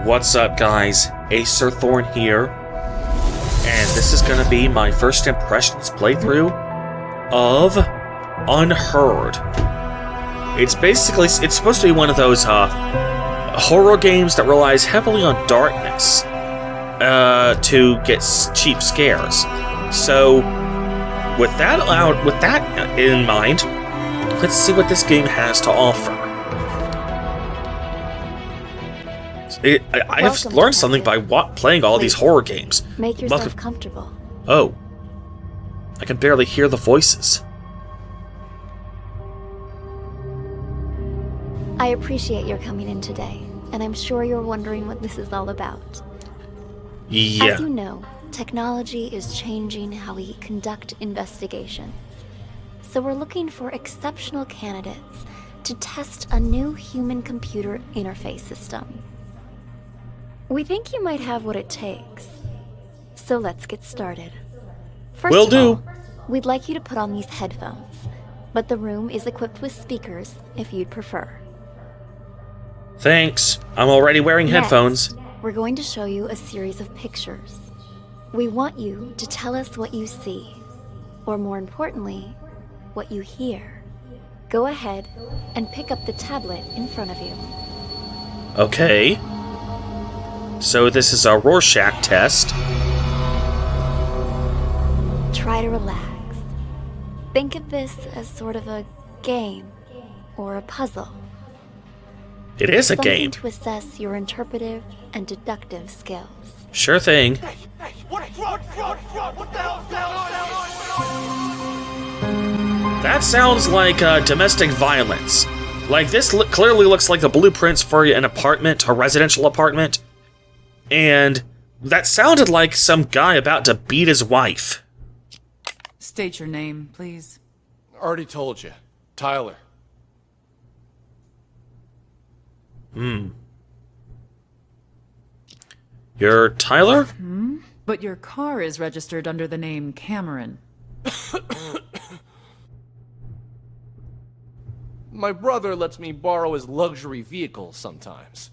What's up, guys? Acer Thorn here, and this is gonna be my first impressions playthrough of Unheard. It's supposed to be one of those horror games that relies heavily on darkness to get cheap scares. So, with that in mind, let's see what this game has to offer. I have learned something by playing all these horror games. Make yourself comfortable. Oh. I can barely hear the voices. I appreciate your coming in today, and I'm sure you're wondering what this is all about. Yeah. As you know, technology is changing how we conduct investigations. So we're looking for exceptional candidates to test a new human-computer interface system. We think you might have what it takes. So let's get started. First Will of do. all, we'd like you to put on these headphones, but the room is equipped with speakers if you'd prefer. Thanks. I'm already wearing headphones. Next, we're going to show you a series of pictures. We want you to tell us what you see, or more importantly, what you hear. Go ahead and pick up the tablet in front of you. Okay. So this is a Rorschach test. Try to relax. Think of this as sort of a game or a puzzle. It is a Something game. to assess your interpretive and deductive skills. Sure thing. Hey, what the hell's going on? That sounds like domestic violence. Like, this clearly looks like the blueprints for an apartment, a residential apartment. And that sounded like some guy about to beat his wife. State your name, please. Already told you. Tyler. You're Tyler? But your car is registered under the name Cameron. My brother lets me borrow his luxury vehicles sometimes.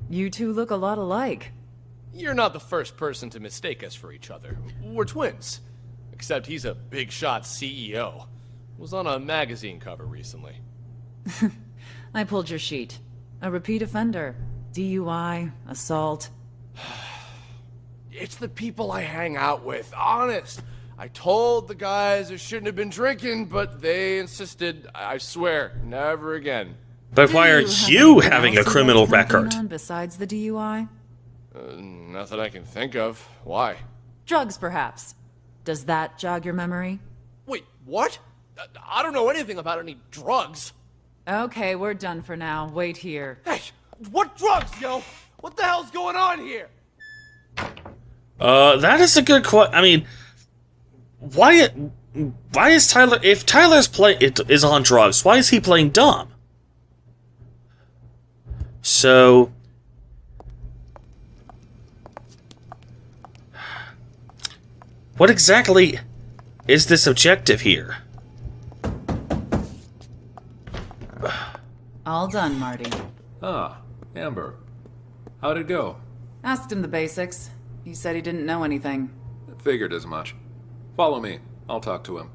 You two look a lot alike. You're not the first person to mistake us for each other. We're twins. Except he's a big shot CEO. Was on a magazine cover recently. I pulled your sheet. A repeat offender. DUI, assault. It's the people I hang out with, honest. I told the guys I shouldn't have been drinking, but they insisted. I swear, never again. But why are you having a criminal record? Besides the DUI? Nothing I can think of. Why? Drugs, perhaps. Does that jog your memory? Wait, what? I don't know anything about any drugs. Okay, we're done for now. Wait here. Hey, what drugs, yo? What the hell's going on here? That is a good question. I mean, why is Tyler, if Tyler's is on drugs, why is he playing dumb? So, what exactly is this objective here? All done, Marty. Ah, Amber. How'd it go? Asked him the basics. He said he didn't know anything. Figured as much. Follow me. I'll talk to him.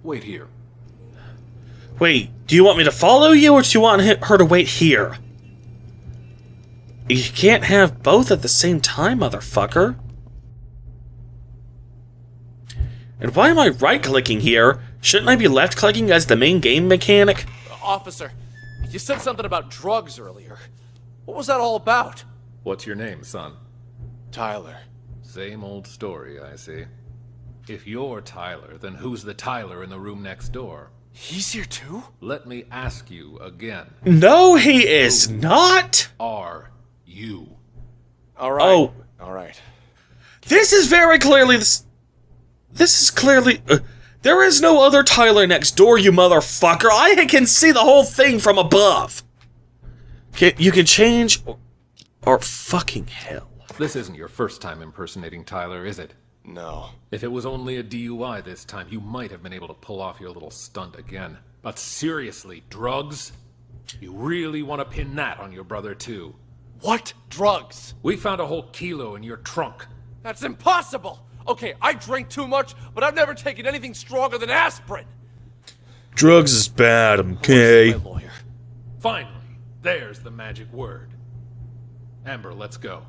Wait here. Wait, do you want me to follow you, or do you want her to wait here? You can't have both at the same time, motherfucker. And why am I right-clicking here? Shouldn't I be left-clicking as the main game mechanic? Officer, you said something about drugs earlier. What was that all about? What's your name, son? Tyler. Same old story, I see. If you're Tyler, then who's the Tyler in the room next door? He's here too? Let me ask you again. No, he is not! Are you? Alright. Oh. Alright. This is very clearly... This is clearly... there is no other Tyler next door, you motherfucker! I can see the whole thing from above! You can change... Or fucking hell. This isn't your first time impersonating Tyler, is it? No. If it was only a DUI this time, you might have been able to pull off your little stunt again. But seriously, drugs? You really want to pin that on your brother, too? What drugs? We found a whole kilo in your trunk. That's impossible! Okay, I drink too much, but I've never taken anything stronger than aspirin! Drugs is bad, okay? My lawyer. Finally, there's the magic word. Amber, let's go.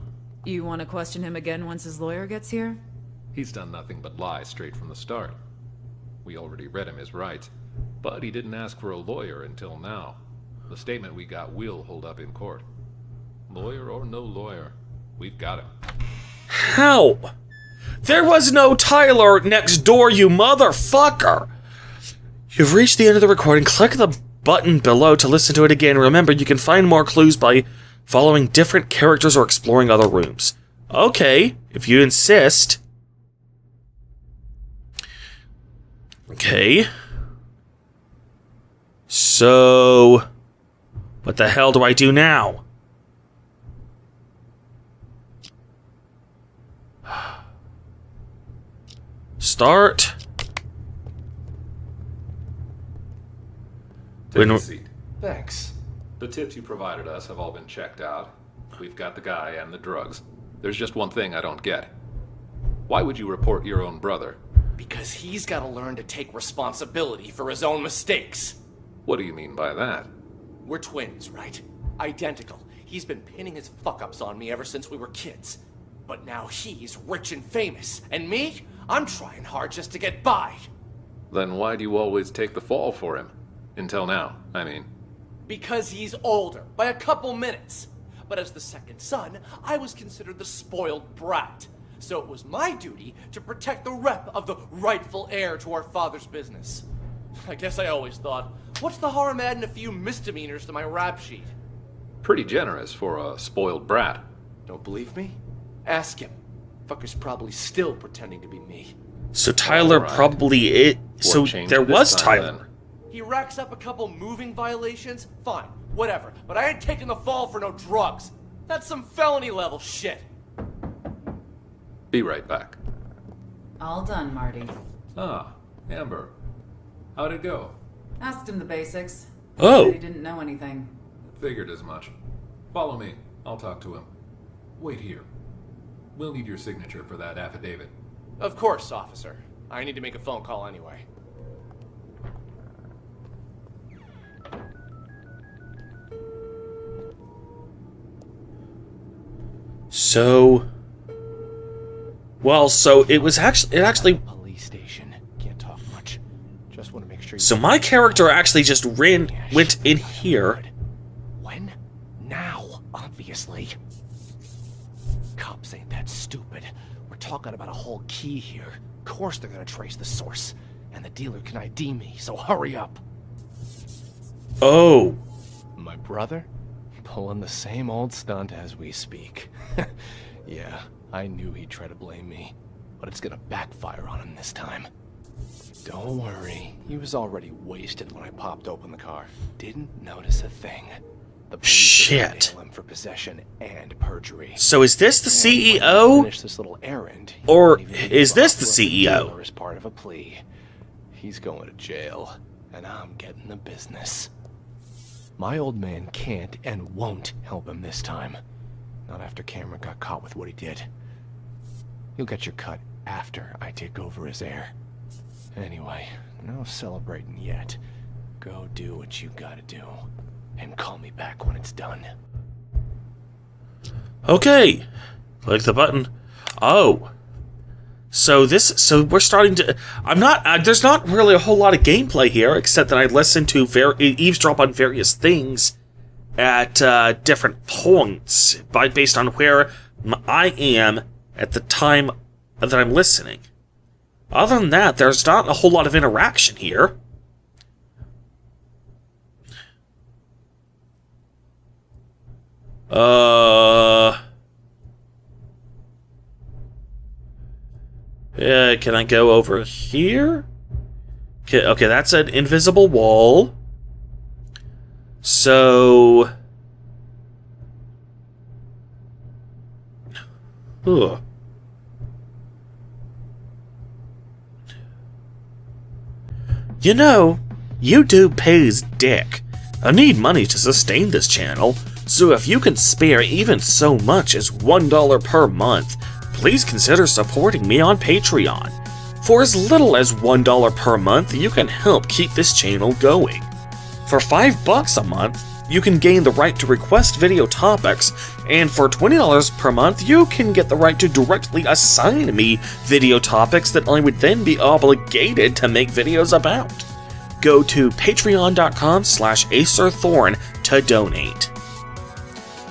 You want to question him again once his lawyer gets here? He's done nothing but lie straight from the start. We already read him his rights, but he didn't ask for a lawyer until now. The statement we got will hold up in court. Lawyer or no lawyer, we've got him. How? There was no Tyler next door, you motherfucker! You've reached the end of the recording. Click the button below to listen to it again. Remember, you can find more clues by following different characters or exploring other rooms. Okay, if you insist. Okay. So, what the hell do I do now? Start. Take a seat. Thanks. The tips you provided us have all been checked out. We've got the guy and the drugs. There's just one thing I don't get. Why would you report your own brother? Because he's gotta learn to take responsibility for his own mistakes. What do you mean by that? We're twins, right? Identical. He's been pinning his fuck-ups on me ever since we were kids. But now he's rich and famous. And me? I'm trying hard just to get by. Then why do you always take the fall for him? Until now, I mean. Because he's older, by a couple minutes. But as the second son, I was considered the spoiled brat. So it was my duty to protect the rep of the rightful heir to our father's business. I guess I always thought, what's the harm adding a few misdemeanors to my rap sheet? Pretty generous for a spoiled brat. Don't believe me? Ask him. Fucker's probably still pretending to be me. So Tyler Alright. probably so changed there this was time, Tyler. then? He racks up a couple moving violations? Fine, whatever. But I ain't taking the fall for no drugs. That's some felony level shit. Be right back. All done, Marty. Ah, Amber. How'd it go? Asked him the basics. Oh. Said he didn't know anything. Figured as much. Follow me. I'll talk to him. Wait here. We'll need your signature for that affidavit. Of course, officer. I need to make a phone call anyway. So, well, so it was actually. Police station. Can't talk much. Just want to make sure. So my character actually just went in here. When? Now, obviously. Cops ain't that stupid. We're talking about a whole key here. Of course they're gonna trace the source. And the dealer can ID me, so hurry up. Oh, My brother? Pulling the same old stunt as we speak. Yeah, I knew he'd try to blame me. But it's gonna backfire on him this time. Don't worry. He was already wasted when I popped open the car. Didn't notice a thing. The police are gonna Shit. nail him for possession and perjury. so is this the And when he CEO? finished this little errand, he Or won't even leave is this off the with CEO? dealer as part of a plea. He's going to jail, and I'm getting the business. My old man can't and won't help him this time. Not after Cameron got caught with what he did. You'll get your cut after I take over as heir. Anyway, no celebrating yet. Go do what you gotta do. And call me back when it's done. Okay, click the button. Oh, so we're starting to. I'm not. There's not really a whole lot of gameplay here, except that I listen to eavesdrop on various things at different points based on where I am at the time that I'm listening. Other than that, there's not a whole lot of interaction here. Can I go over here? Okay, that's an invisible wall. So... Ugh. You know, YouTube pays dick. I need money to sustain this channel, So if you can spare even so much as $1 per month, please consider supporting me on Patreon. For as little as $1 per month, you can help keep this channel going. For $5 a month, you can gain the right to request video topics, and for $20 per month, you can get the right to directly assign me video topics that I would then be obligated to make videos about. Go to patreon.com/acerthorn to donate.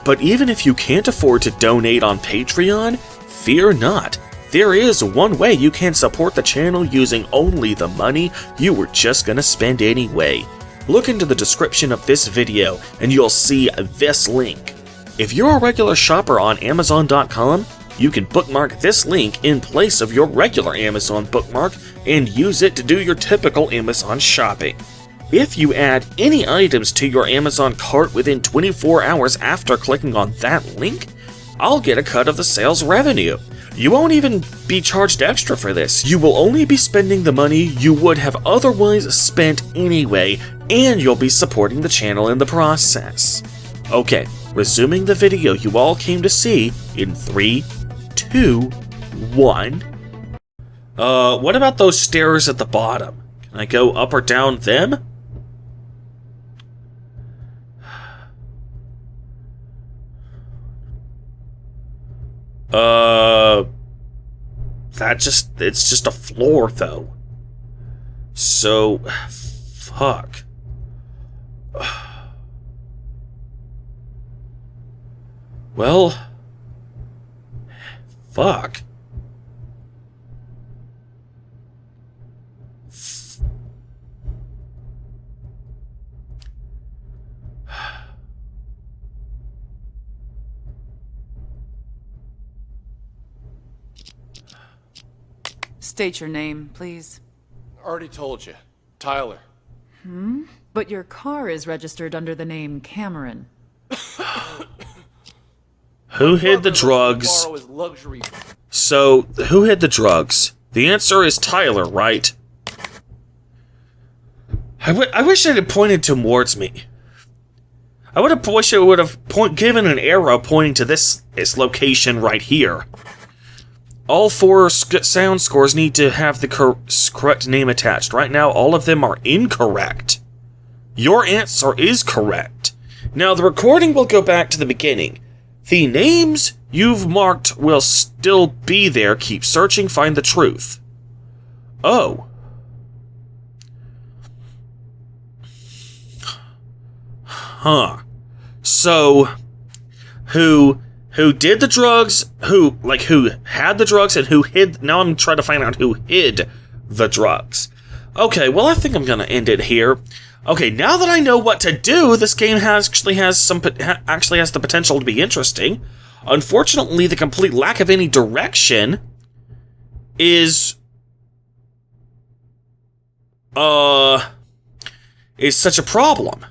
But even if you can't afford to donate on Patreon, fear not. There is one way you can support the channel using only the money you were just gonna spend anyway. Look into the description of this video and you'll see this link. If you're a regular shopper on Amazon.com, you can bookmark this link in place of your regular Amazon bookmark and use it to do your typical Amazon shopping. If you add any items to your Amazon cart within 24 hours after clicking on that link, I'll get a cut of the sales revenue. You won't even be charged extra for this. You will only be spending the money you would have otherwise spent anyway, and you'll be supporting the channel in the process. Okay, resuming the video you all came to see in 3, 2, 1. What about those stairs at the bottom? Can I go up or down them? It's just a floor, though. So, fuck. Well, fuck. State your name, please. Already told you. Tyler. But your car is registered under the name Cameron. Who hid the drugs? Borrow his luxury. So, who hid the drugs? The answer is Tyler, right? I wish it had pointed towards me. I wish it would have given an arrow pointing to this location right here. All 4 sound scores need to have the correct name attached. Right now, all of them are incorrect. Your answer is correct. Now, the recording will go back to the beginning. The names you've marked will still be there. Keep searching, find the truth. Oh. Huh. So, who did the drugs, who had the drugs, and who hid... Now I'm trying to find out who hid the drugs. Okay, well, I think I'm gonna end it here. Okay, now that I know what to do, this game actually has the potential to be interesting. Unfortunately, the complete lack of any direction is such a problem.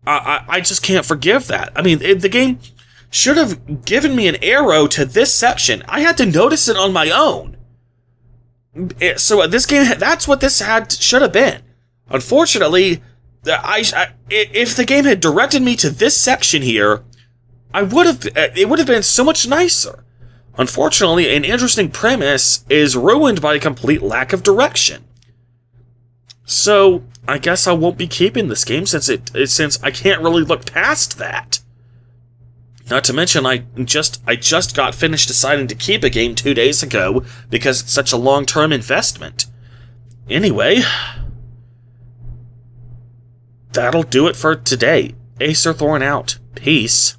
I just can't forgive that. I mean, the game should have given me an arrow to this section. I had to notice it on my own. So this game, that's what this should have been. Unfortunately, if the game had directed me to this section here, it would have been so much nicer. Unfortunately, an interesting premise is ruined by a complete lack of direction. So, I guess I won't be keeping this game since I can't really look past that. Not to mention, I just got finished deciding to keep a game 2 days ago because it's such a long-term investment. Anyway, that'll do it for today. Acerthorn out. Peace.